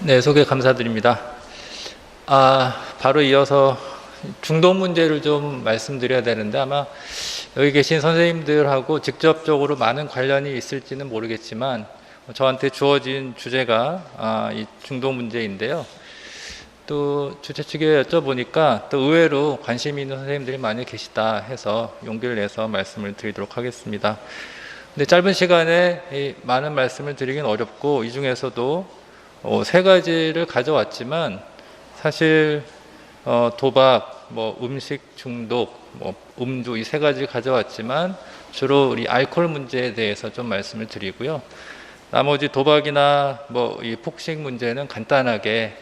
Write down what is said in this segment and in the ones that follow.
네, 소개 감사드립니다. 바로 이어서 중독 문제를 좀 말씀드려야 되는데 아마 여기 계신 선생님들하고 직접적으로 많은 관련이 있을지는 모르겠지만 저한테 주어진 주제가 이 중독 문제인데요. 또 주최 측에 여쭤보니까 또 의외로 관심 있는 선생님들이 많이 계시다 해서 용기를 내서 말씀을 드리도록 하겠습니다. 근데 짧은 시간에 이 많은 말씀을 드리긴 어렵고 이 중에서도 세 가지를 가져왔지만 사실 도박, 음식 중독, 음주 이 세 가지 가져왔지만 주로 우리 알코올 문제에 대해서 좀 말씀을 드리고요. 나머지 도박이나 이 폭식 문제는 간단하게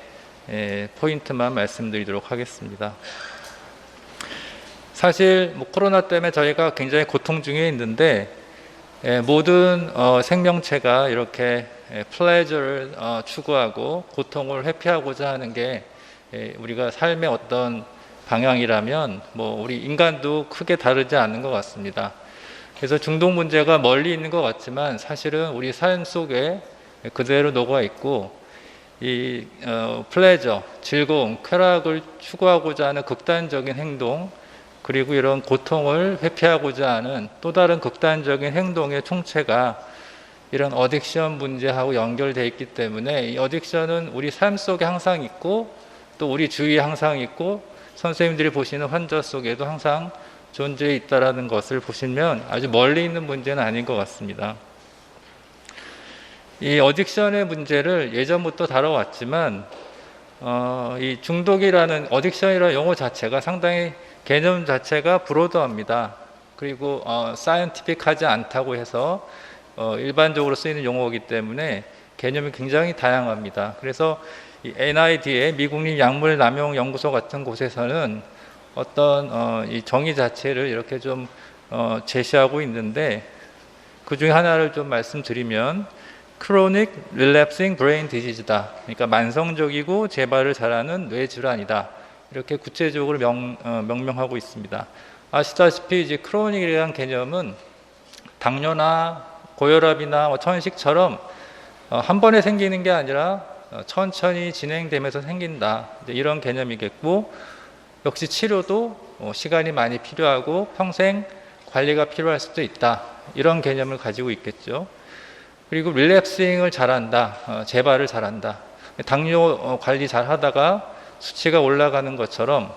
포인트만 말씀드리도록 하겠습니다. 사실 코로나 때문에 저희가 굉장히 고통 중에 있는데 모든 생명체가 이렇게 플레저를 추구하고 고통을 회피하고자 하는 게 우리가 삶의 어떤 방향이라면 우리 인간도 크게 다르지 않는 것 같습니다. 그래서 중독 문제가 멀리 있는 것 같지만 사실은 우리 삶 속에 그대로 녹아 있고 이 플레저, 즐거움, 쾌락을 추구하고자 하는 극단적인 행동 그리고 이런 고통을 회피하고자 하는 또 다른 극단적인 행동의 총체가 이런 어딕션 문제하고 연결되어 있기 때문에 이 어딕션은 우리 삶 속에 항상 있고 또 우리 주위에 항상 있고 선생님들이 보시는 환자 속에도 항상 존재해 있다는 것을 보시면 아주 멀리 있는 문제는 아닌 것 같습니다. 이 어딕션의 문제를 예전부터 다뤄왔지만 이 중독이라는 어딕션이라는 용어 자체가 상당히 개념 자체가 브로드합니다. 그리고 사이언티픽하지 않다고 해서 일반적으로 쓰이는 용어이기 때문에 개념이 굉장히 다양합니다. 그래서 이 NID의 미국립 약물남용연구소 같은 곳에서는 어떤 이 정의 자체를 이렇게 좀 제시하고 있는데 그 중에 하나를 좀 말씀드리면 Chronic Relapsing Brain Disease다. 그러니까 만성적이고 재발을 잘하는 뇌질환이다. 이렇게 구체적으로 명명하고 있습니다. 아시다시피 이제 크로닉이라는 개념은 당뇨나 고혈압이나 천식처럼 한 번에 생기는 게 아니라 천천히 진행되면서 생긴다. 이런 개념이겠고 역시 치료도 시간이 많이 필요하고 평생 관리가 필요할 수도 있다. 이런 개념을 가지고 있겠죠. 그리고 릴랩싱을 잘한다. 재발을 잘한다. 당뇨 관리 잘 하다가 수치가 올라가는 것처럼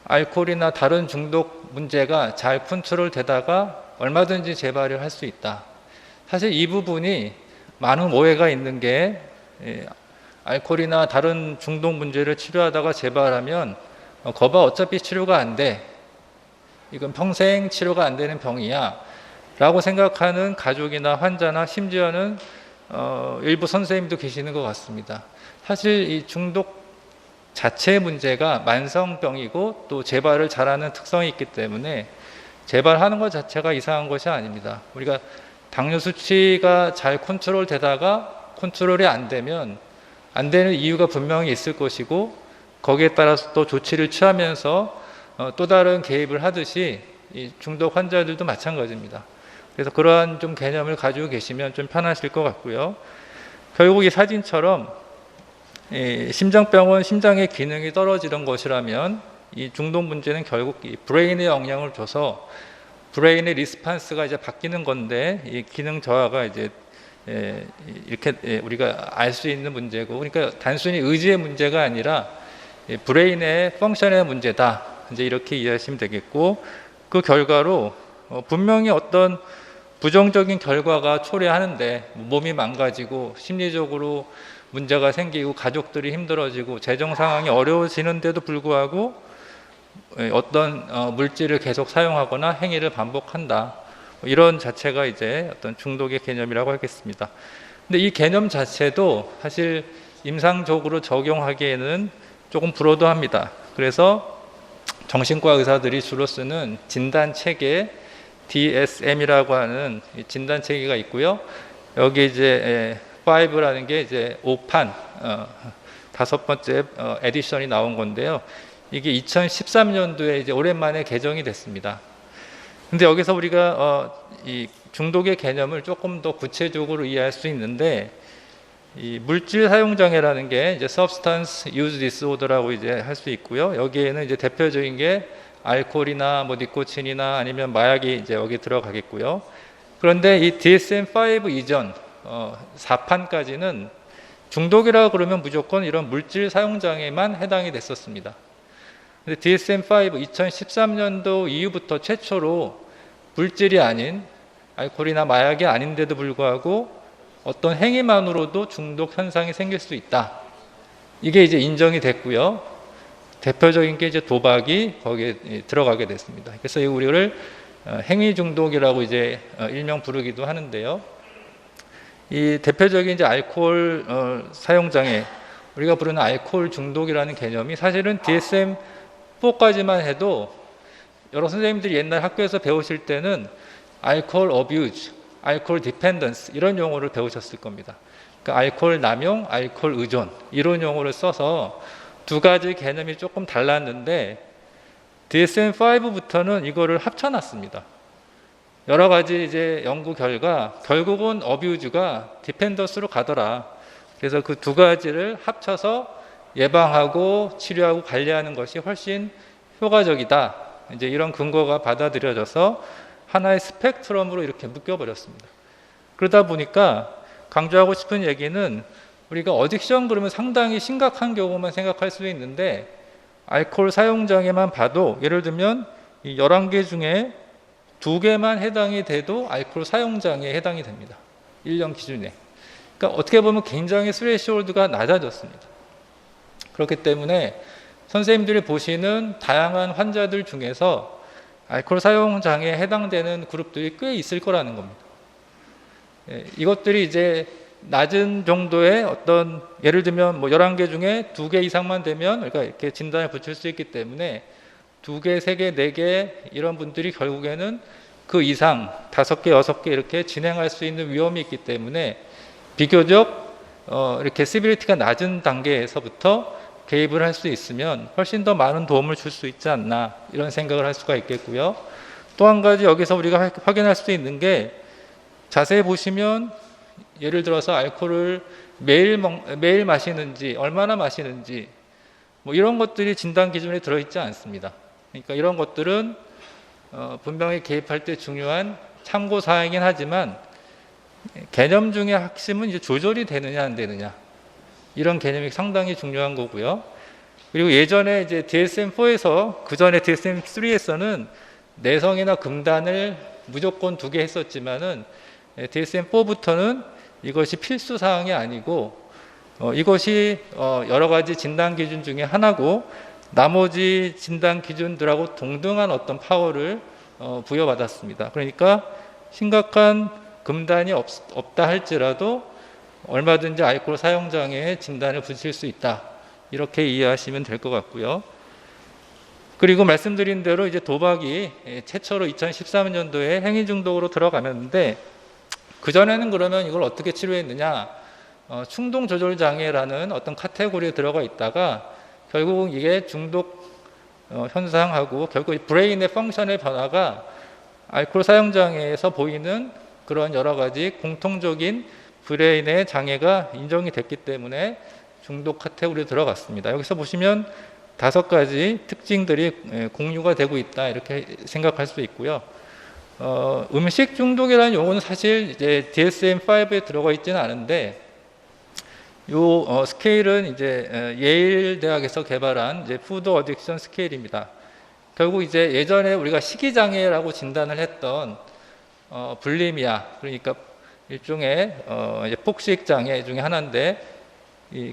알코올이나 다른 중독 문제가 잘 컨트롤 되다가 얼마든지 재발을 할 수 있다. 사실 이 부분이 많은 오해가 있는 게 알코올이나 다른 중독 문제를 치료하다가 재발하면 거봐 어차피 치료가 안 돼. 이건 평생 치료가 안 되는 병이야. 라고 생각하는 가족이나 환자나 심지어는 일부 선생님도 계시는 것 같습니다. 사실 이 중독 자체의 문제가 만성병이고 또 재발을 잘하는 특성이 있기 때문에 재발하는 것 자체가 이상한 것이 아닙니다. 우리가 당뇨 수치가 잘 컨트롤 되다가 컨트롤이 안 되면 안 되는 이유가 분명히 있을 것이고 거기에 따라서 또 조치를 취하면서 또 다른 개입을 하듯이 이 중독 환자들도 마찬가지입니다. 그래서 그러한 좀 개념을 가지고 계시면 좀 편하실 것 같고요. 결국 이 사진처럼 심장병은 심장의 기능이 떨어지는 것이라면 이 중독 문제는 결국 이 브레인에 영향을 줘서 브레인의 리스판스가 이제 바뀌는 건데 이 기능 저하가 이제 이렇게 우리가 알 수 있는 문제고 그러니까 단순히 의지의 문제가 아니라 브레인의 펑션의 문제다. 이제 이렇게 이해하시면 되겠고 그 결과로 분명히 어떤 부정적인 결과가 초래하는데 몸이 망가지고 심리적으로 문제가 생기고 가족들이 힘들어지고 재정 상황이 어려워지는데도 불구하고 어떤 물질을 계속 사용하거나 행위를 반복한다. 이런 자체가 이제 어떤 중독의 개념이라고 하겠습니다. 근데 이 개념 자체도 사실 임상적으로 적용하기에는 조금 브로드합니다. 그래서 정신과 의사들이 주로 쓰는 진단 체계 DSM이라고 하는 진단 체계가 있고요. 여기 이제 5라는 게 이제 5판 다섯 번째 에디션이 나온 건데요. 이게 2013년도에 이제 오랜만에 개정이 됐습니다. 근데 여기서 우리가 이 중독의 개념을 조금 더 구체적으로 이해할 수 있는데 이 물질 사용 장애라는 게 이제 substance use disorder라고 이제 할 수 있고요. 여기에는 이제 대표적인 게 알코올이나 뭐 니코틴이나 아니면 마약이 이제 여기 들어가겠고요. 그런데 이 DSM-5 이전 4판까지는 중독이라 그러면 무조건 이런 물질 사용 장애만 해당이 됐었습니다. 근데 DSM-5 2013년도 이후부터 최초로 물질이 아닌 알코올이나 마약이 아닌데도 불구하고 어떤 행위만으로도 중독 현상이 생길 수 있다. 이게 이제 인정이 됐고요. 대표적인 게 이제 도박이 거기에 들어가게 됐습니다. 그래서 우리를 행위 중독이라고 이제 일명 부르기도 하는데요. 이 대표적인 이제 알코올 사용 장애, 우리가 부르는 알코올 중독이라는 개념이 사실은 DSM-4까지만 해도 여러 선생님들이 옛날 학교에서 배우실 때는 알코올 어뷰즈, 알코올 디펜던스 이런 용어를 배우셨을 겁니다. 그러니까 알코올 남용, 알코올 의존 이런 용어를 써서 두 가지 개념이 조금 달랐는데 DSM-5부터는 이거를 합쳐놨습니다. 여러 가지 이제 연구 결과 결국은 어뷰즈가 디펜던스로 가더라. 그래서 그 두 가지를 합쳐서 예방하고 치료하고 관리하는 것이 훨씬 효과적이다. 이제 이런 근거가 받아들여져서 하나의 스펙트럼으로 이렇게 묶여버렸습니다. 그러다 보니까 강조하고 싶은 얘기는 우리가 어딕션 그러면 상당히 심각한 경우만 생각할 수 있는데 알코올 사용장애만 봐도 예를 들면 이 11개 중에 2개만 해당이 돼도 알코올 사용장애에 해당이 됩니다. 1년 기준에. 그러니까 어떻게 보면 굉장히 스레시홀드가 낮아졌습니다. 그렇기 때문에 선생님들이 보시는 다양한 환자들 중에서 알코올 사용 장애에 해당되는 그룹들이 꽤 있을 거라는 겁니다. 이것들이 이제 낮은 정도의 어떤 예를 들면 뭐 11개 중에 2개 이상만 되면 그러니까 이렇게 진단을 붙일 수 있기 때문에 2개, 3개, 4개 이런 분들이 결국에는 그 이상 5개, 6개 이렇게 진행할 수 있는 위험이 있기 때문에 비교적 이렇게 시비리티가 낮은 단계에서부터 개입을 할 수 있으면 훨씬 더 많은 도움을 줄 수 있지 않나 이런 생각을 할 수가 있겠고요. 또 한 가지 여기서 우리가 확인할 수 있는 게 자세히 보시면 예를 들어서 알코올을 매일 마시는지 얼마나 마시는지 뭐 이런 것들이 진단 기준에 들어있지 않습니다. 그러니까 이런 것들은 분명히 개입할 때 중요한 참고 사항이긴 하지만 개념 중에 핵심은 이제 조절이 되느냐 안 되느냐 이런 개념이 상당히 중요한 거고요. 그리고 예전에 이제 DSM-4에서 그 전에 DSM-3에서는 내성이나 금단을 무조건 2개 했었지만은 DSM-4부터는 이것이 필수 사항이 아니고 이것이 여러 가지 진단 기준 중에 하나고 나머지 진단 기준들하고 동등한 어떤 파워를 부여받았습니다. 그러니까 심각한 금단이 없다 할지라도 얼마든지 알코올 사용 장애에 진단을 붙일 수 있다. 이렇게 이해하시면 될 것 같고요. 그리고 말씀드린 대로 이제 도박이 최초로 2013년도에 행위 중독으로 들어가는데 그 전에는 그러면 이걸 어떻게 치료했느냐? 충동 조절 장애라는 어떤 카테고리에 들어가 있다가 결국 이게 중독 현상하고 결국 브레인의 펑션의 변화가 알코올 사용 장애에서 보이는 그런 여러 가지 공통적인 브레인의 장애가 인정이 됐기 때문에 중독 카테고리에 들어갔습니다. 여기서 보시면 5가지 특징들이 공유가 되고 있다 이렇게 생각할 수 있고요. 음식 중독이라는 용어는 사실 이제 DSM-5에 들어가 있지는 않은데 요 스케일은 이제 예일 대학에서 개발한 이제 푸드 어딕션 스케일입니다. 결국 이제 예전에 우리가 식이장애라고 진단을 했던 불리미아 그러니까 일종의 이제 폭식 장애 중에 하나인데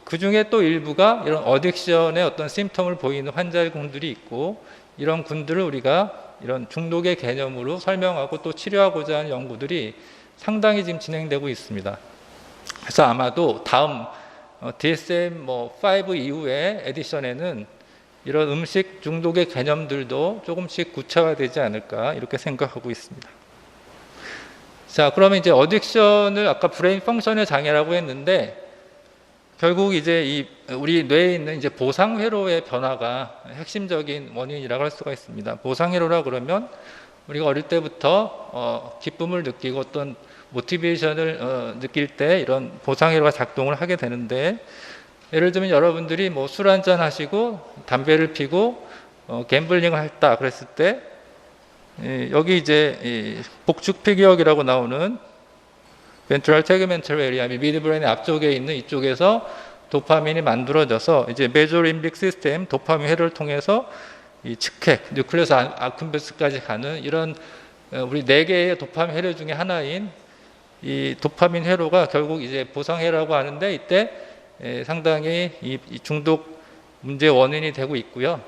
그 중에 또 일부가 이런 어딕션의 어떤 심텀을 보이는 환자군들이 있고 이런 군들을 우리가 이런 중독의 개념으로 설명하고 또 치료하고자 하는 연구들이 상당히 지금 진행되고 있습니다. 그래서 아마도 다음 DSM-5 이후의 에디션에는 이런 음식 중독의 개념들도 조금씩 구체화되지 않을까 이렇게 생각하고 있습니다. 자, 그러면 이제 어딕션을 아까 브레인 펑션의 장애라고 했는데 결국 이제 우리 뇌에 있는 이제 보상 회로의 변화가 핵심적인 원인이라고 할 수가 있습니다. 보상 회로라 그러면 우리가 어릴 때부터 기쁨을 느끼고 어떤 모티베이션을 느낄 때 이런 보상회로가 작동을 하게 되는데, 예를 들면 여러분들이 뭐 술 한잔 하시고 담배를 피고 갬블링을 했다 그랬을 때, 여기 이제 복축피기역이라고 나오는 벤트럴 태그멘털 에리아, 미드브레인의 앞쪽에 있는 이쪽에서 도파민이 만들어져서 이제 메조 림빅 시스템 도파민 회로를 통해서 이 측핵, 뉴클레스 아쿰베스까지 가는 이런 우리 4개의 도파민 회로 중에 하나인 이 도파민 회로가 결국 이제 보상회로라고 하는데, 이때 상당히 이 중독 문제의 원인이 되고 있고요.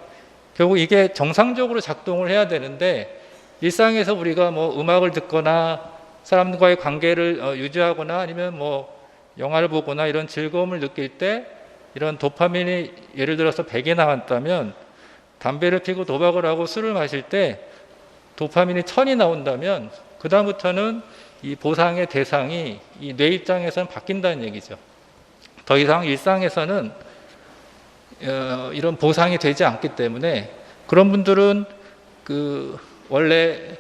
결국 이게 정상적으로 작동을 해야 되는데, 일상에서 우리가 뭐 음악을 듣거나 사람과의 관계를 유지하거나 아니면 뭐 영화를 보거나 이런 즐거움을 느낄 때 이런 도파민이 예를 들어서 100이 나왔다면, 담배를 피고 도박을 하고 술을 마실 때 도파민이 1000이 나온다면 그 다음부터는 이 보상의 대상이 이 뇌 입장에서는 바뀐다는 얘기죠. 더 이상 일상에서는 이런 보상이 되지 않기 때문에 그런 분들은 그 원래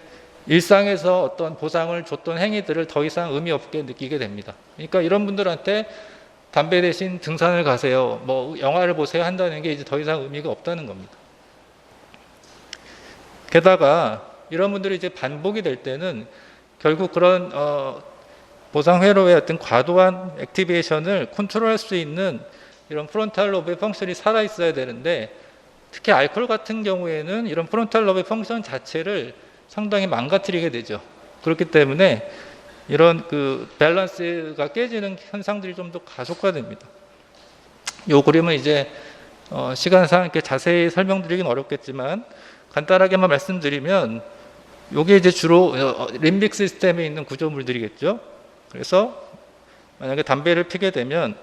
일상에서 어떤 보상을 줬던 행위들을 더 이상 의미 없게 느끼게 됩니다. 그러니까 이런 분들한테 담배 대신 등산을 가세요, 뭐 영화를 보세요 한다는 게 이제 더 이상 의미가 없다는 겁니다. 게다가 이런 분들이 이제 반복이 될 때는 결국 그런 보상 회로의 어떤 과도한 액티베이션을 컨트롤할 수 있는 이런 프론탈 로브의 펑션이 살아 있어야 되는데, 특히 알코올 같은 경우에는 이런 프론탈 로브의 펑션 자체를 상당히 망가뜨리게 되죠. 그렇기 때문에 이런 그 밸런스가 깨지는 현상들이 좀 더 가속화됩니다. 이 그림은 이제 시간상 이렇게 자세히 설명드리긴 어렵겠지만 간단하게만 말씀드리면, 이게 이제 주로 림빅 시스템에 있는 구조물들이겠죠. 그래서 만약에 담배를 피게 되면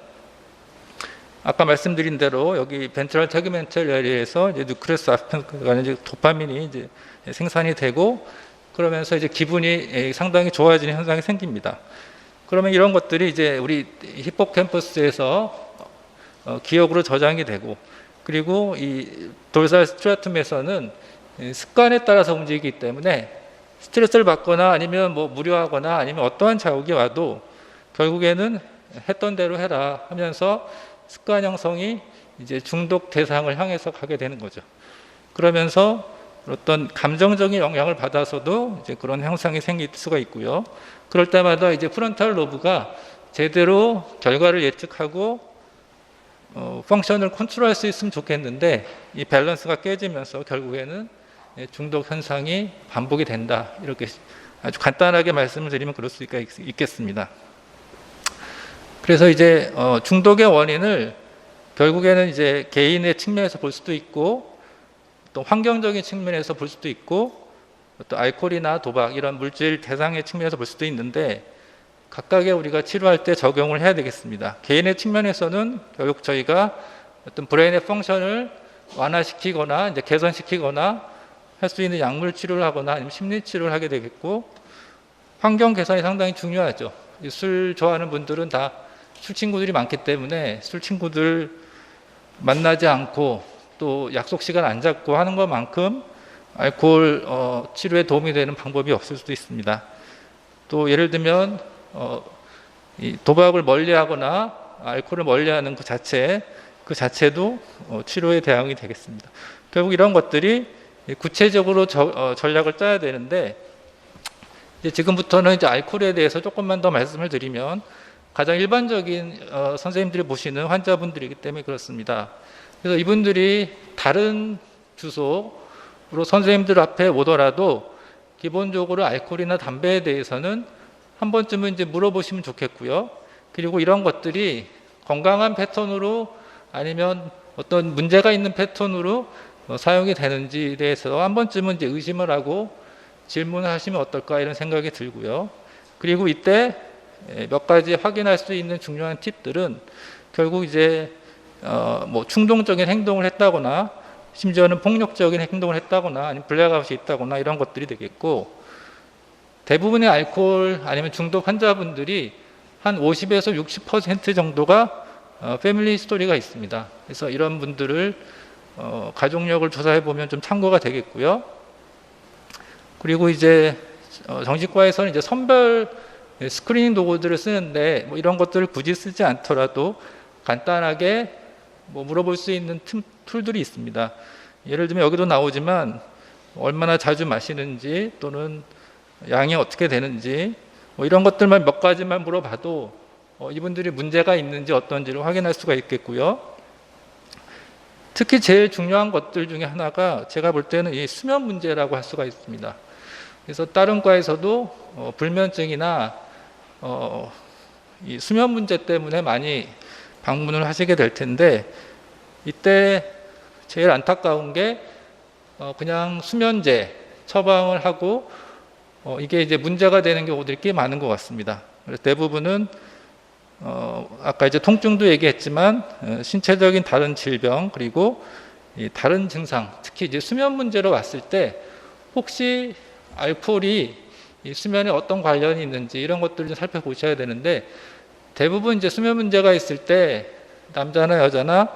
아까 말씀드린 대로 여기 벤트럴 태그멘털 에리아에서 이제 뉴클레스 아펜가 이제 도파민이 이제 생산이 되고, 그러면서 이제 기분이 상당히 좋아지는 현상이 생깁니다. 그러면 이런 것들이 이제 우리 히포캠퍼스에서 기억으로 저장이 되고, 그리고 이 돌살 스트라툼에서는 습관에 따라서 움직이기 때문에 스트레스를 받거나 아니면 뭐 무료하거나 아니면 어떠한 자극이 와도 결국에는 했던 대로 해라 하면서 습관 형성이 이제 중독 대상을 향해서 가게 되는 거죠. 그러면서 어떤 감정적인 영향을 받아서도 이제 그런 형상이 생길 수가 있고요. 그럴 때마다 이제 프론탈 로브가 제대로 결과를 예측하고 펑션을 컨트롤할 수 있으면 좋겠는데, 이 밸런스가 깨지면서 결국에는 중독 현상이 반복이 된다. 이렇게 아주 간단하게 말씀을 드리면 그럴 수 있겠습니다. 그래서 이제 중독의 원인을 결국에는 이제 개인의 측면에서 볼 수도 있고, 또 환경적인 측면에서 볼 수도 있고, 또 알코올이나 도박 이런 물질 대상의 측면에서 볼 수도 있는데, 각각의 우리가 치료할 때 적용을 해야 되겠습니다. 개인의 측면에서는 결국 저희가 어떤 브레인의 펑션을 완화시키거나 이제 개선시키거나 할 수 있는 약물 치료를 하거나 아니면 심리 치료를 하게 되겠고, 환경 개선이 상당히 중요하죠. 술 좋아하는 분들은 다 술 친구들이 많기 때문에 술 친구들 만나지 않고 또 약속 시간 안 잡고 하는 것만큼 알코올 치료에 도움이 되는 방법이 없을 수도 있습니다. 또 예를 들면 이 도박을 멀리하거나 알코올을 멀리하는 그 자체도 치료에 대항이 되겠습니다. 결국 이런 것들이 구체적으로 전략을 짜야 되는데, 이제 지금부터는 이제 알코올에 대해서 조금만 더 말씀을 드리면, 가장 일반적인 선생님들이 보시는 환자분들이기 때문에 그렇습니다. 그래서 이분들이 다른 주소로 선생님들 앞에 오더라도 기본적으로 알코올이나 담배에 대해서는 한 번쯤은 이제 물어보시면 좋겠고요. 그리고 이런 것들이 건강한 패턴으로 아니면 어떤 문제가 있는 패턴으로 사용이 되는지에 대해서 한 번쯤은 이제 의심을 하고 질문을 하시면 어떨까 이런 생각이 들고요. 그리고 이때 몇 가지 확인할 수 있는 중요한 팁들은 결국 이제 뭐 충동적인 행동을 했다거나 심지어는 폭력적인 행동을 했다거나 아니면 블랙아웃이 있다거나 이런 것들이 되겠고, 대부분의 알코올 아니면 중독 환자분들이 한 50에서 60% 정도가 패밀리 스토리가 있습니다. 그래서 이런 분들을 가족력을 조사해 보면 좀 참고가 되겠고요. 그리고 이제 정신과에서는 이제 선별 스크리닝 도구들을 쓰는데 뭐 이런 것들을 굳이 쓰지 않더라도 간단하게 뭐 물어볼 수 있는 툴들이 있습니다. 예를 들면 여기도 나오지만 얼마나 자주 마시는지 또는 양이 어떻게 되는지 뭐 이런 것들만 몇 가지만 물어봐도 이분들이 문제가 있는지 어떤지를 확인할 수가 있겠고요. 특히 제일 중요한 것들 중에 하나가 제가 볼 때는 이 수면 문제라고 할 수가 있습니다. 그래서 다른 과에서도 불면증이나 이 수면 문제 때문에 많이 방문을 하시게 될 텐데 이때 제일 안타까운 게 그냥 수면제 처방을 하고 이게 이제 문제가 되는 경우들이 꽤 많은 것 같습니다. 그래서 대부분은 아까 이제 통증도 얘기했지만 신체적인 다른 질병 그리고 다른 증상, 특히 이제 수면 문제로 왔을 때 혹시 알코올이 이 수면에 어떤 관련이 있는지 이런 것들을 좀 살펴보셔야 되는데 대부분 이제 수면 문제가 있을 때 남자나 여자나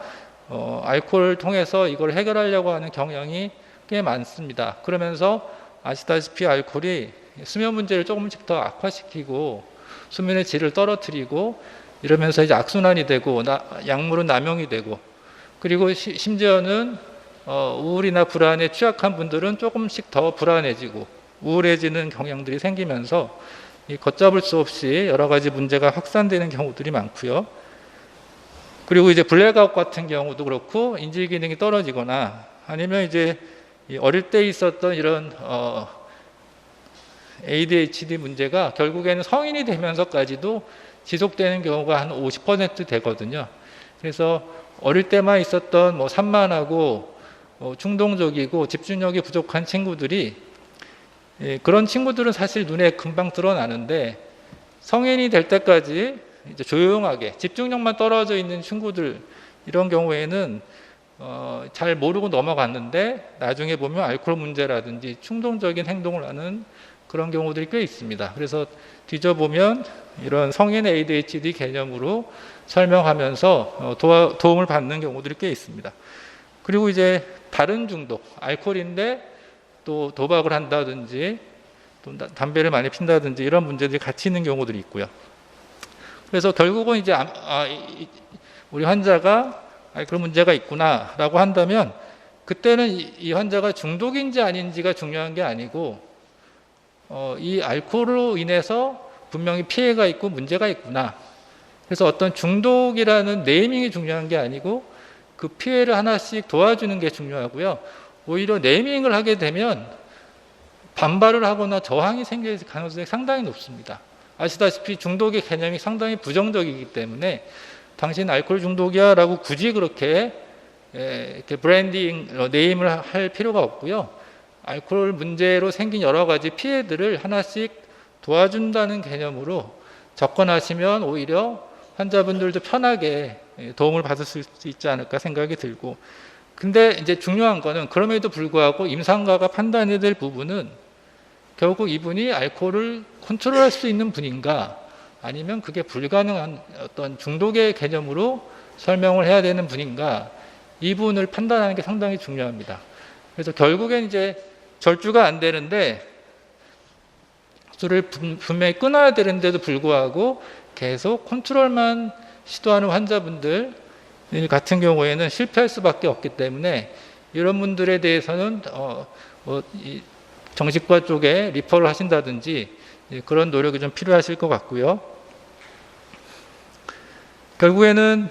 알코올을 통해서 이걸 해결하려고 하는 경향이 꽤 많습니다. 그러면서 아시다시피 알코올이 수면 문제를 조금씩 더 악화시키고 수면의 질을 떨어뜨리고 이러면서 이제 악순환이 되고 약물은 남용이 되고 그리고 심지어는 우울이나 불안에 취약한 분들은 조금씩 더 불안해지고 우울해지는 경향들이 생기면서 걷잡을 수 없이 여러 가지 문제가 확산되는 경우들이 많고요. 그리고 이제 블랙아웃 같은 경우도 그렇고 인지 기능이 떨어지거나 아니면 이제 어릴 때 있었던 이런 ADHD 문제가 결국에는 성인이 되면서까지도 지속되는 경우가 한 50% 되거든요. 그래서 어릴 때만 있었던 뭐 산만하고 충동적이고 집중력이 부족한 친구들이 그런 친구들은 사실 눈에 금방 드러나는데 성인이 될 때까지 이제 조용하게 집중력만 떨어져 있는 친구들 이런 경우에는 잘 모르고 넘어갔는데 나중에 보면 알코올 문제라든지 충동적인 행동을 하는 그런 경우들이 꽤 있습니다. 그래서 뒤져보면 이런 성인 ADHD 개념으로 설명하면서 도움을 받는 경우들이 꽤 있습니다. 그리고 이제 다른 중독, 알코올인데 또 도박을 한다든지 또 담배를 많이 핀다든지 이런 문제들이 같이 있는 경우들이 있고요. 그래서 결국은 이제 우리 환자가 그런 문제가 있구나라고 한다면 그때는 이 환자가 중독인지 아닌지가 중요한 게 아니고 이 알코올로 인해서 분명히 피해가 있고 문제가 있구나. 그래서 어떤 중독이라는 네이밍이 중요한 게 아니고 그 피해를 하나씩 도와주는 게 중요하고요. 오히려 네이밍을 하게 되면 반발을 하거나 저항이 생길 가능성이 상당히 높습니다. 아시다시피 중독의 개념이 상당히 부정적이기 때문에 당신 알코올 중독이야 라고 굳이 그렇게 이렇게 브랜딩, 네임을 할 필요가 없고요. 알코올 문제로 생긴 여러 가지 피해들을 하나씩 도와준다는 개념으로 접근하시면 오히려 환자분들도 편하게 도움을 받을 수 있지 않을까 생각이 들고 근데 이제 중요한 거는 그럼에도 불구하고 임상가가 판단해야 될 부분은 결국 이분이 알코올을 컨트롤할 수 있는 분인가 아니면 그게 불가능한 어떤 중독의 개념으로 설명을 해야 되는 분인가 이 부분을 판단하는 게 상당히 중요합니다. 그래서 결국엔 이제 절주가 안 되는데 술을 분명히 끊어야 되는데도 불구하고 계속 컨트롤만 시도하는 환자분들 같은 경우에는 실패할 수밖에 없기 때문에 이런 분들에 대해서는 정신과 쪽에 리퍼를 하신다든지 그런 노력이 좀 필요하실 것 같고요. 결국에는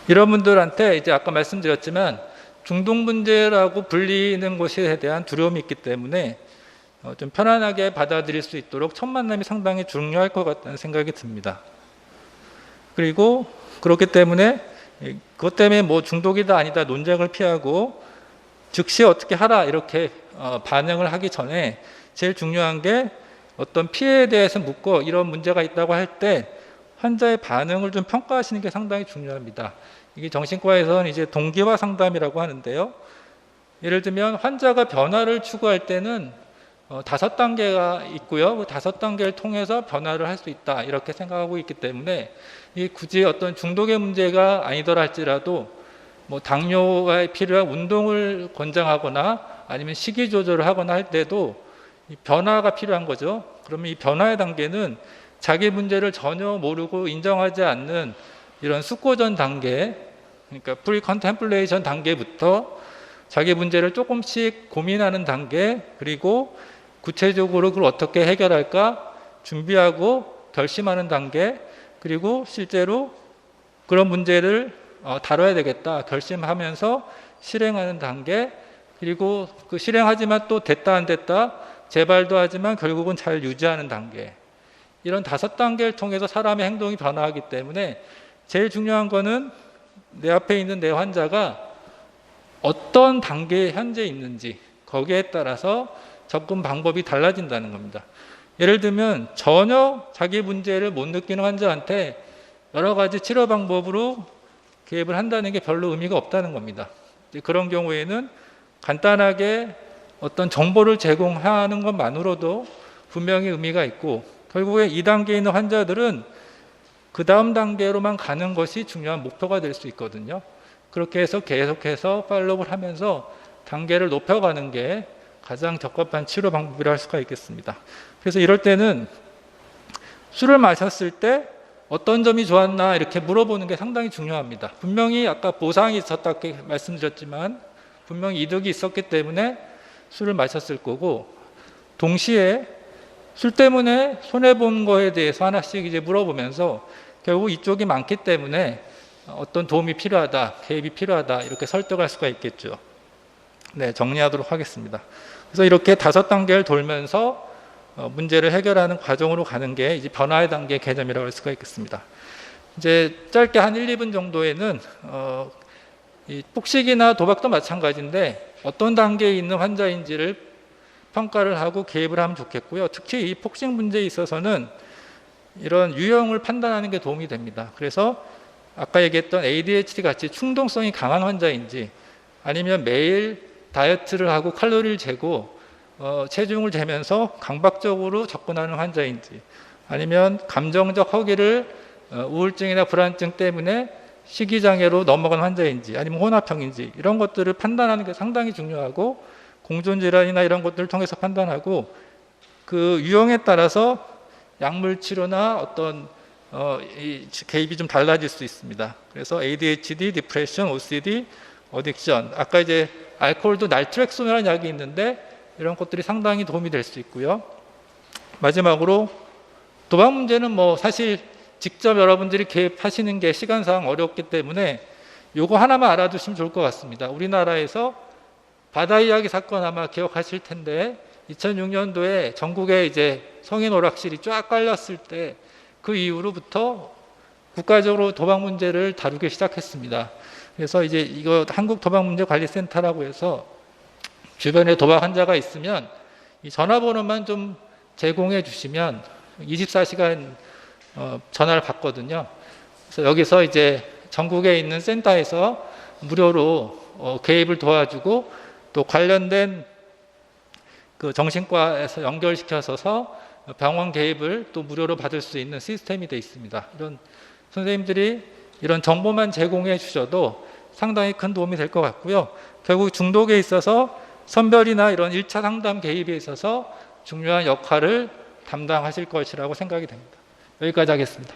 이런 분들한테 이제 아까 말씀드렸지만 중독 문제라고 불리는 것에 대한 두려움이 있기 때문에 좀 편안하게 받아들일 수 있도록 첫 만남이 상당히 중요할 것 같다는 생각이 듭니다. 그리고 그렇기 때문에 그것 때문에 뭐 중독이다 아니다 논쟁을 피하고 즉시 어떻게 하라 이렇게 반응을 하기 전에 제일 중요한 게 어떤 피해에 대해서 묻고 이런 문제가 있다고 할 때 환자의 반응을 좀 평가하시는 게 상당히 중요합니다. 이게 정신과에서는 이제 동기화 상담이라고 하는데요. 예를 들면 환자가 변화를 추구할 때는 5단계가 있고요. 그 5단계를 통해서 변화를 할 수 있다 이렇게 생각하고 있기 때문에 굳이 어떤 중독의 문제가 아니더라 할지라도 뭐 당뇨에 필요한 운동을 권장하거나 아니면 시기 조절을 하거나 할 때도 이 변화가 필요한 거죠. 그러면 이 변화의 단계는 자기 문제를 전혀 모르고 인정하지 않는 이런 숙고전 단계, 그러니까 프리 컨템플레이션 단계부터 자기 문제를 조금씩 고민하는 단계, 그리고 구체적으로 그걸 어떻게 해결할까 준비하고 결심하는 단계, 그리고 실제로 그런 문제를 다뤄야 되겠다 결심하면서 실행하는 단계, 그리고 그 실행하지만 또 됐다 안 됐다 재발도 하지만 결국은 잘 유지하는 단계, 이런 5단계를 통해서 사람의 행동이 변화하기 때문에 제일 중요한 거는 내 앞에 있는 내 환자가 어떤 단계에 현재 있는지 거기에 따라서 접근 방법이 달라진다는 겁니다. 예를 들면 전혀 자기 문제를 못 느끼는 환자한테 여러 가지 치료 방법으로 개입을 한다는 게 별로 의미가 없다는 겁니다. 그런 경우에는 간단하게 어떤 정보를 제공하는 것만으로도 분명히 의미가 있고, 결국에 2단계에 있는 환자들은 그 다음 단계로만 가는 것이 중요한 목표가 될 수 있거든요. 그렇게 해서 계속해서 팔로우를 하면서 단계를 높여가는 게 가장 적합한 치료 방법이라 할 수가 있겠습니다. 그래서 이럴 때는 술을 마셨을 때 어떤 점이 좋았나 이렇게 물어보는 게 상당히 중요합니다. 분명히 아까 보상이 있었다 이렇게 말씀드렸지만 분명히 이득이 있었기 때문에 술을 마셨을 거고, 동시에 술 때문에 손해본 거에 대해서 하나씩 이제 물어보면서 결국 이쪽이 많기 때문에 어떤 도움이 필요하다, 개입이 필요하다 이렇게 설득할 수가 있겠죠. 네, 정리하도록 하겠습니다. 그래서 이렇게 5단계를 돌면서 문제를 해결하는 과정으로 가는 게 이제 변화의 단계 개념이라고 할 수가 있겠습니다. 이제 짧게 한 1, 2분 정도에는 이 폭식이나 도박도 마찬가지인데 어떤 단계에 있는 환자인지를 평가를 하고 개입을 하면 좋겠고요. 특히 이 폭식 문제에 있어서는 이런 유형을 판단하는 게 도움이 됩니다. 그래서 아까 얘기했던 ADHD 같이 충동성이 강한 환자인지, 아니면 매일 다이어트를 하고 칼로리를 재고 체중을 재면서 강박적으로 접근하는 환자인지, 아니면 감정적 허기를 우울증이나 불안증 때문에 식이장애로 넘어간 환자인지, 아니면 혼합형인지, 이런 것들을 판단하는 게 상당히 중요하고, 공존질환이나 이런 것들을 통해서 판단하고 그 유형에 따라서 약물 치료나 어떤 이 개입이 좀 달라질 수 있습니다. 그래서 ADHD, 디프레션, OCD, 어딕션, 아까 이제 알코올도 날트렉손이라는 약이 있는데 이런 것들이 상당히 도움이 될 수 있고요. 마지막으로 도박 문제는 뭐 사실 직접 여러분들이 개입하시는 게 시간상 어렵기 때문에 요거 하나만 알아두시면 좋을 것 같습니다. 우리나라에서 바다 이야기 사건 아마 기억하실 텐데 2006년도에 전국에 이제 성인 오락실이 쫙 깔렸을 때 그 이후로부터 국가적으로 도박 문제를 다루기 시작했습니다. 그래서 이제 이거 한국 도박문제관리센터라고 해서 주변에 도박 환자가 있으면 이 전화번호만 좀 제공해 주시면 24시간 전화를 받거든요. 그래서 여기서 이제 전국에 있는 센터에서 무료로 개입을 도와주고 또 관련된 그 정신과에서 연결시켜서 병원 개입을 또 무료로 받을 수 있는 시스템이 되어 있습니다. 이런 선생님들이 이런 정보만 제공해 주셔도 상당히 큰 도움이 될 것 같고요. 결국 중독에 있어서 선별이나 이런 1차 상담 개입에 있어서 중요한 역할을 담당하실 것이라고 생각이 됩니다. 여기까지 하겠습니다.